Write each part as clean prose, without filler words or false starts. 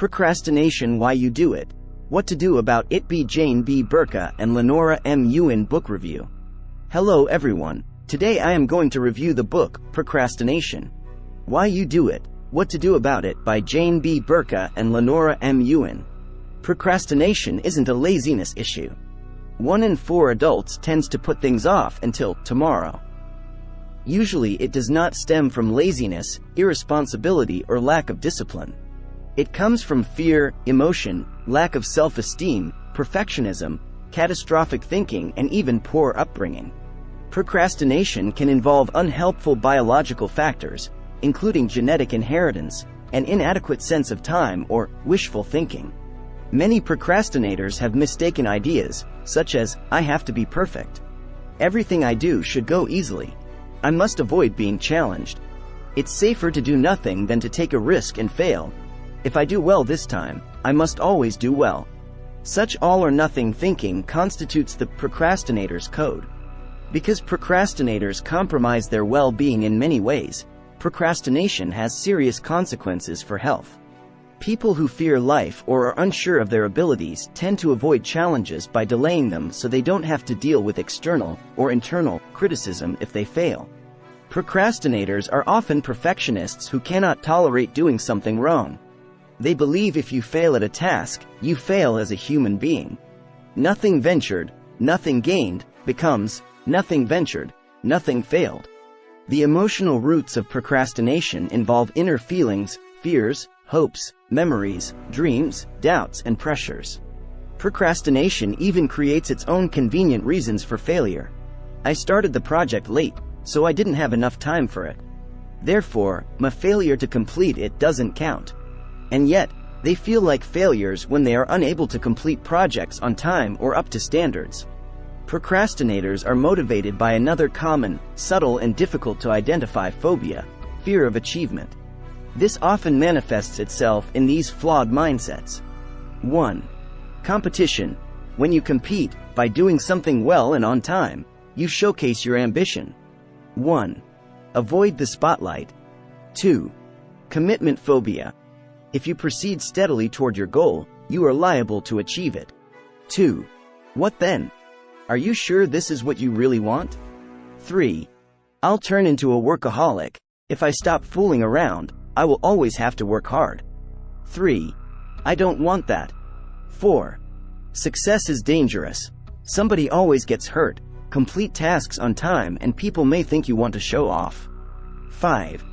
Procrastination: Why You Do It. What to Do About It by Jane B. Burka and Lenora M. Yuen. Book review. Hello everyone. Today I am going to review the book, Procrastination. Why You Do It. What to Do About It by Jane B. Burka and Lenora M. Yuen. Procrastination isn't a laziness issue. 1 in 4 adults tends to put things off until tomorrow. Usually it does not stem from laziness, irresponsibility, or lack of discipline. It comes from fear, emotion, lack of self-esteem, perfectionism, catastrophic thinking, and even poor upbringing. Procrastination can involve unhelpful biological factors, including genetic inheritance, an inadequate sense of time, or wishful thinking. Many procrastinators have mistaken ideas, such as, I have to be perfect. Everything I do should go easily. I must avoid being challenged. It's safer to do nothing than to take a risk and fail. If I do well this time, I must always do well. Such all-or-nothing thinking constitutes the procrastinator's code. Because procrastinators compromise their well-being in many ways, procrastination has serious consequences for health. People who fear life or are unsure of their abilities tend to avoid challenges by delaying them so they don't have to deal with external or internal criticism if they fail. Procrastinators are often perfectionists who cannot tolerate doing something wrong. They believe if you fail at a task, you fail as a human being. Nothing ventured, nothing gained, becomes nothing ventured, nothing failed. The emotional roots of procrastination involve inner feelings, fears, hopes, memories, dreams, doubts, and pressures. Procrastination even creates its own convenient reasons for failure. I started the project late, so I didn't have enough time for it. Therefore, my failure to complete it doesn't count. And yet, they feel like failures when they are unable to complete projects on time or up to standards. Procrastinators are motivated by another common, subtle, and difficult to identify phobia: fear of achievement. This often manifests itself in these flawed mindsets. 1. Competition. When you compete, by doing something well and on time, you showcase your ambition. 1. Avoid the spotlight. 2. Commitment phobia. If you proceed steadily toward your goal, you are liable to achieve it. 2. What then? Are you sure this is what you really want? 3. I'll turn into a workaholic. If I stop fooling around, I will always have to work hard. 3. I don't want that. 4. Success is dangerous. Somebody always gets hurt. Complete tasks on time and people may think you want to show off. 5.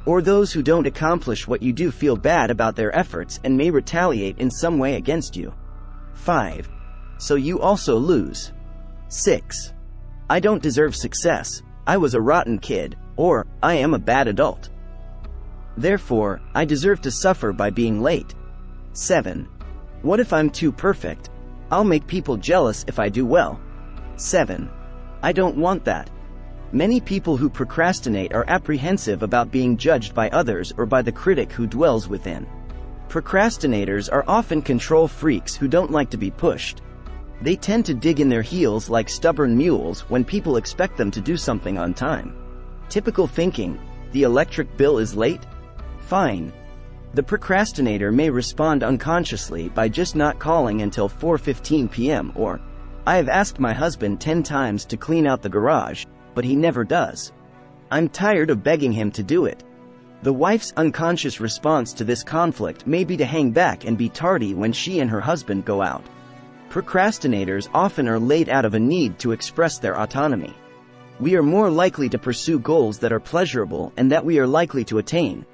Or those who don't accomplish what you do feel bad about their efforts and may retaliate in some way against you. 5. So you also lose. 6. I don't deserve success. I was a rotten kid, or I am a bad adult. Therefore, I deserve to suffer by being late. 7. What if I'm too perfect? I'll make people jealous if I do well. 7. I don't want that. Many people who procrastinate are apprehensive about being judged by others or by the critic who dwells within. Procrastinators are often control freaks who don't like to be pushed. They tend to dig in their heels like stubborn mules when people expect them to do something on time. Typical thinking: the electric bill is late? Fine. The procrastinator may respond unconsciously by just not calling until 4:15 p.m. or, I have asked my husband 10 times to clean out the garage, but he never does. I'm tired of begging him to do it. The wife's unconscious response to this conflict may be to hang back and be tardy when she and her husband go out. Procrastinators often are late out of a need to express their autonomy. We are more likely to pursue goals that are pleasurable and that we are likely to attain.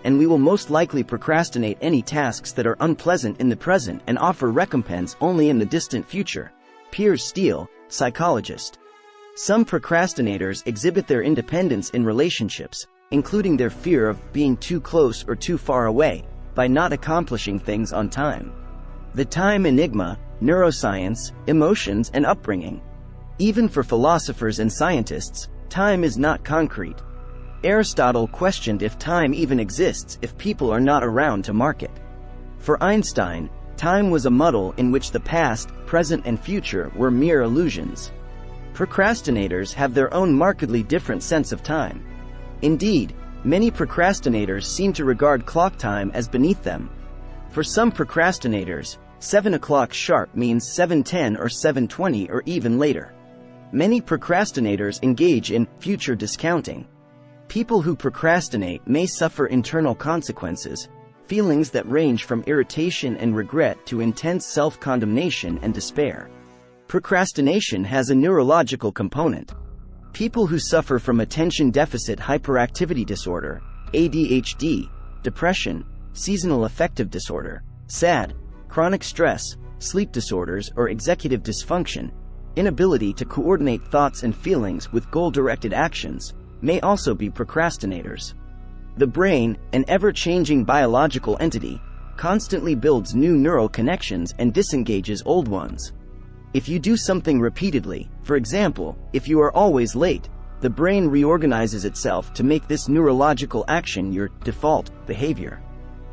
And we will most likely procrastinate any tasks that are unpleasant in the present and offer recompense only in the distant future. Piers Steele, psychologist. Some procrastinators exhibit their independence in relationships, including their fear of being too close or too far away, by not accomplishing things on time. The time enigma: neuroscience, emotions, and upbringing. Even for philosophers and scientists, time is not concrete. Aristotle questioned if time even exists if people are not around to mark it. For Einstein, time was a muddle in which the past, present, and future were mere illusions. Procrastinators have their own markedly different sense of time. Indeed, many procrastinators seem to regard clock time as beneath them. For some procrastinators, 7 o'clock sharp means 7:10 or 7:20 or even later. Many procrastinators engage in future discounting. People who procrastinate may suffer internal consequences, feelings that range from irritation and regret to intense self-condemnation and despair. Procrastination has a neurological component. People who suffer from attention deficit hyperactivity disorder, ADHD, depression, seasonal affective disorder, SAD, chronic stress, sleep disorders or executive dysfunction, inability to coordinate thoughts and feelings with goal-directed actions, may also be procrastinators. The brain, an ever-changing biological entity, constantly builds new neural connections and disengages old ones. If you do something repeatedly, for example, if you are always late, the brain reorganizes itself to make this neurological action your default behavior.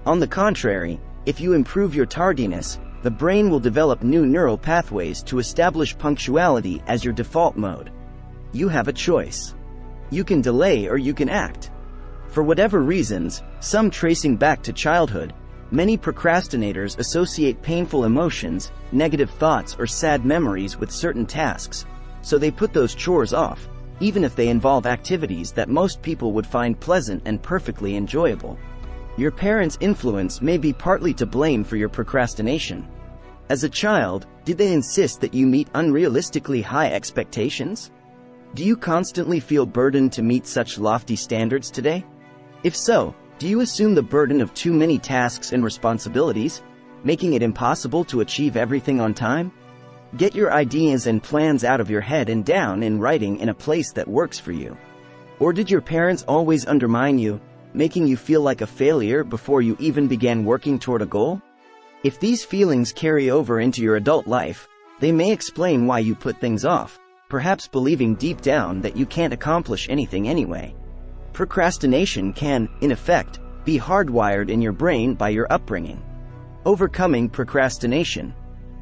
On the contrary, if you improve your tardiness, the brain will develop new neural pathways to establish punctuality as your default mode. You have a choice. You can delay or you can act. For whatever reasons, some tracing back to childhood, many procrastinators associate painful emotions, negative thoughts or sad memories with certain tasks, so they put those chores off, even if they involve activities that most people would find pleasant and perfectly enjoyable. Your parents' influence may be partly to blame for your procrastination. As a child, did they insist that you meet unrealistically high expectations? Do you constantly feel burdened to meet such lofty standards today? If so, do you assume the burden of too many tasks and responsibilities, making it impossible to achieve everything on time? Get your ideas and plans out of your head and down in writing in a place that works for you. Or did your parents always undermine you, making you feel like a failure before you even began working toward a goal? If these feelings carry over into your adult life, they may explain why you put things off, perhaps believing deep down that you can't accomplish anything anyway. Procrastination can, in effect, be hardwired in your brain by your upbringing. Overcoming procrastination.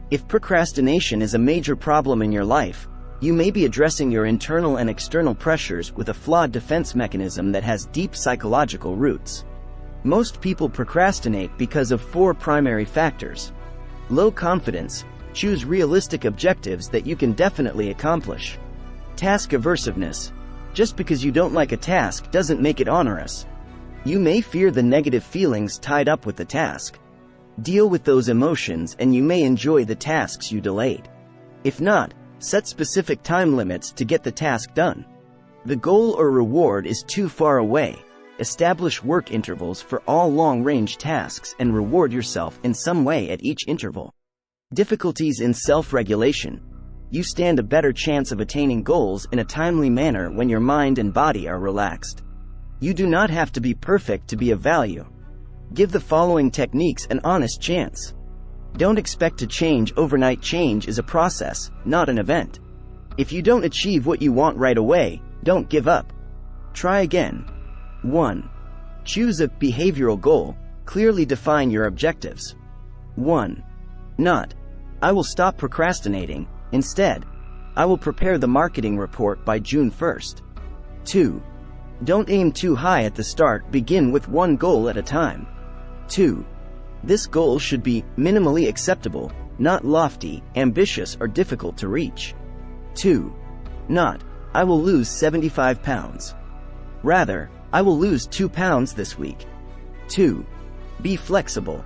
If procrastination is a major problem in your life, you may be addressing your internal and external pressures with a flawed defense mechanism that has deep psychological roots. Most people procrastinate because of 4 primary factors. Low confidence. Choose realistic objectives that you can definitely accomplish. Task aversiveness. Just because you don't like a task doesn't make it onerous. You may fear the negative feelings tied up with the task. Deal with those emotions and you may enjoy the tasks you delayed. If not, set specific time limits to get the task done. The goal or reward is too far away. Establish work intervals for all long-range tasks and reward yourself in some way at each interval. Difficulties in self-regulation. You stand a better chance of attaining goals in a timely manner when your mind and body are relaxed. You do not have to be perfect to be of value. Give the following techniques an honest chance. Don't expect to change overnight. Change is a process, not an event. If you don't achieve what you want right away, don't give up. Try again. 1. Choose a behavioral goal. Clearly define your objectives. 1. Not, I will stop procrastinating. Instead, I will prepare the marketing report by June 1st. 2. Don't aim too high at the start. Begin with one goal at a time. 2. This goal should be minimally acceptable, not lofty, ambitious, or difficult to reach. 2. Not, I will lose 75 pounds. Rather, I will lose 2 pounds this week. 2. Be flexible.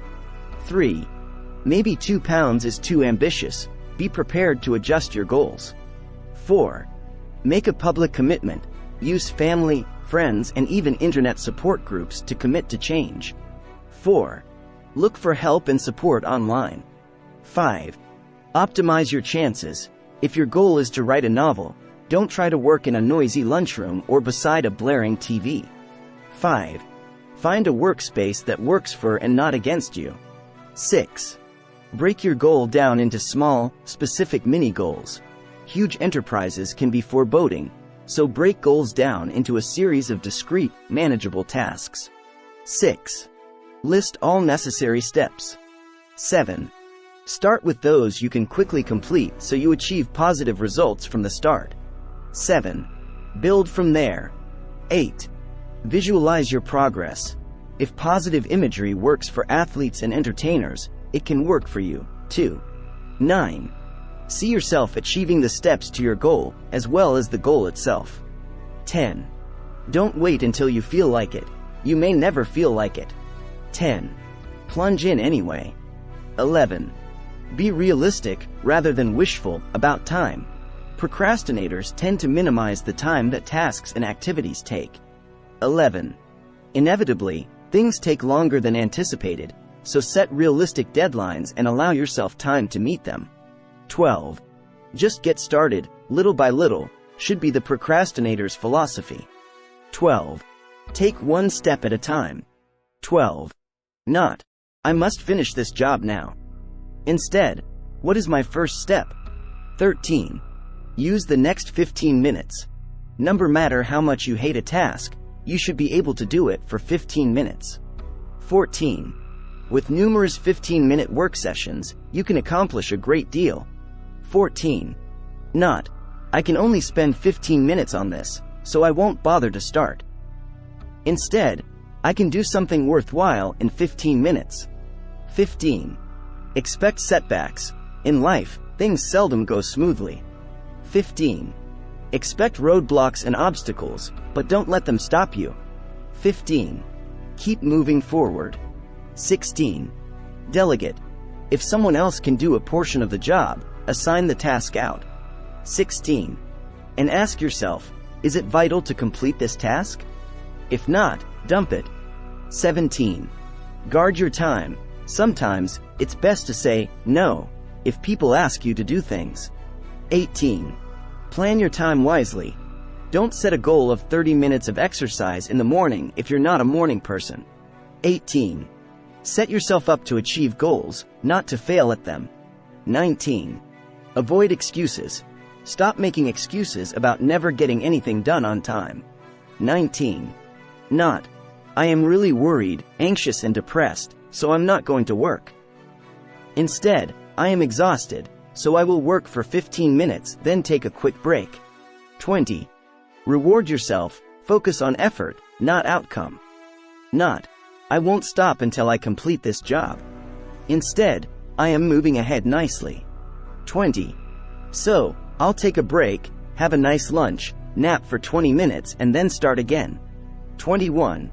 3. Maybe 2 pounds is too ambitious. Be prepared to adjust your goals. 4. Make a public commitment. Use family, friends, and even internet support groups to commit to change. 4. Look for help and support online. 5. Optimize your chances. If your goal is to write a novel, don't try to work in a noisy lunchroom or beside a blaring TV. 5. Find a workspace that works for and not against you. 6. Break your goal down into small, specific mini-goals. Huge enterprises can be foreboding, so break goals down into a series of discrete, manageable tasks. 6. List all necessary steps. 7. Start with those you can quickly complete so you achieve positive results from the start. 7. Build from there. 8. Visualize your progress. If positive imagery works for athletes and entertainers, it can work for you, too. 9. See yourself achieving the steps to your goal, as well as the goal itself. 10. Don't wait until you feel like it. You may never feel like it. 10. Plunge in anyway. 11. Be realistic, rather than wishful, about time. Procrastinators tend to minimize the time that tasks and activities take. 11. Inevitably, things take longer than anticipated, so set realistic deadlines and allow yourself time to meet them. 12. Just get started, little by little, should be the procrastinator's philosophy. 12. Take one step at a time. 12. Not, I must finish this job now. Instead, what is my first step? 13. Use the next 15 minutes. No matter how much you hate a task, you should be able to do it for 15 minutes. 14. With numerous 15-minute work sessions, you can accomplish a great deal. 14. Not, I can only spend 15 minutes on this, so I won't bother to start. Instead, I can do something worthwhile in 15 minutes. 15. Expect setbacks. In life, things seldom go smoothly. 15. Expect roadblocks and obstacles, but don't let them stop you. 15. Keep moving forward. 16. Delegate. If someone else can do a portion of the job, assign the task out. 16. And ask yourself, is it vital to complete this task? If not, dump it. 17. Guard your time. Sometimes, it's best to say no if people ask you to do things. 18. Plan your time wisely. Don't set a goal of 30 minutes of exercise in the morning if you're not a morning person. 18. Set yourself up to achieve goals, not to fail at them. 19. Avoid excuses. Stop making excuses about never getting anything done on time. 19. Not, I am really worried, anxious and depressed, so I'm not going to work. Instead, I am exhausted, so I will work for 15 minutes, then take a quick break. 20. Reward yourself, focus on effort, not outcome. Not, I won't stop until I complete this job. Instead, I am moving ahead nicely. 20. So, I'll take a break, have a nice lunch, nap for 20 minutes and then start again. 21.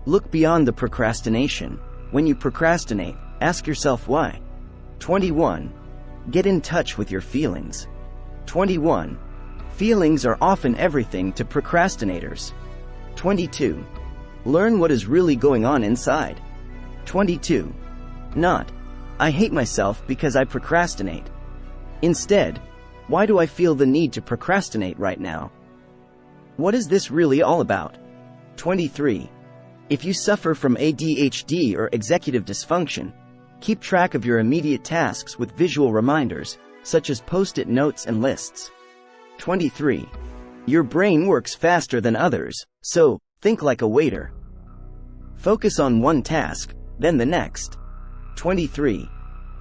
Look beyond the procrastination. When you procrastinate, ask yourself why. 21. Get in touch with your feelings. 21. Feelings are often everything to procrastinators. 22. Learn what is really going on inside. 22. Not, I hate myself because I procrastinate. Instead, why do I feel the need to procrastinate right now? What is this really all about? 23. If you suffer from ADHD or executive dysfunction, keep track of your immediate tasks with visual reminders, such as post-it notes and lists. 23. Your brain works faster than others, so think like a waiter. Focus on one task, then the next. 23.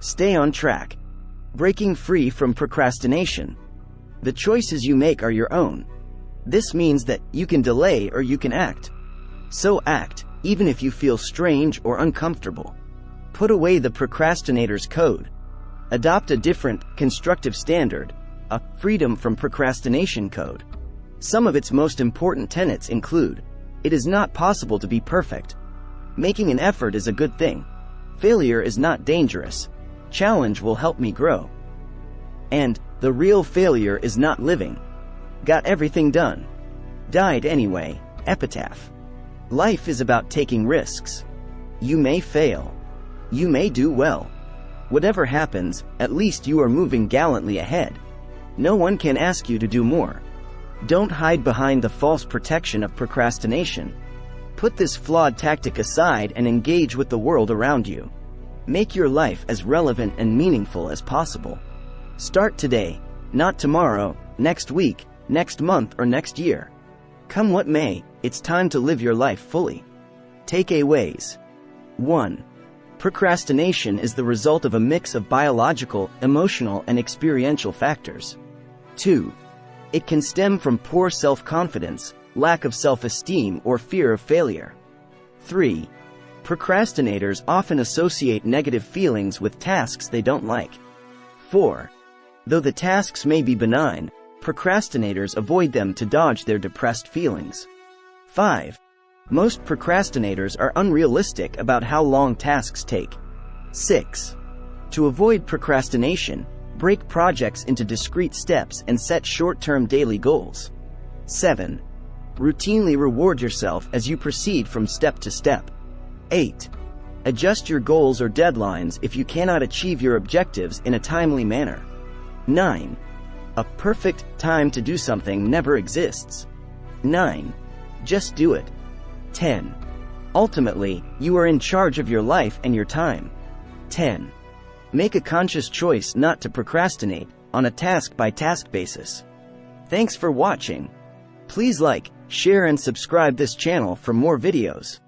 Stay on track. Breaking free from procrastination. The choices you make are your own. This means that you can delay or you can act. So act, even if you feel strange or uncomfortable. Put away the procrastinator's code. Adopt a different, constructive standard, a freedom from procrastination code. Some of its most important tenets include: it is not possible to be perfect. Making an effort is a good thing. Failure is not dangerous. Challenge will help me grow. And the real failure is not living. Got everything done. Died anyway. Epitaph. Life is about taking risks. You may fail. You may do well. Whatever happens, at least you are moving gallantly ahead. No one can ask you to do more. Don't hide behind the false protection of procrastination. Put this flawed tactic aside and engage with the world around you. Make your life as relevant and meaningful as possible. Start today, not tomorrow, next week, next month or next year. Come what may, it's time to live your life fully. Takeaways. 1. Procrastination is the result of a mix of biological, emotional, and experiential factors. 2. It can stem from poor self-confidence, lack of self-esteem, or fear of failure. 3. Procrastinators often associate negative feelings with tasks they don't like. 4. Though the tasks may be benign, procrastinators avoid them to dodge their depressed feelings. 5. Most procrastinators are unrealistic about how long tasks take. 6. To avoid procrastination, break projects into discrete steps and set short-term daily goals. 7. Routinely reward yourself as you proceed from step to step. 8. Adjust your goals or deadlines if you cannot achieve your objectives in a timely manner. 9. A perfect time to do something never exists. 9. Just do it. 10. Ultimately, you are in charge of your life and your time. 10. Make a conscious choice not to procrastinate, on a task-by-task basis. Thanks for watching. Please like, share and subscribe this channel for more videos.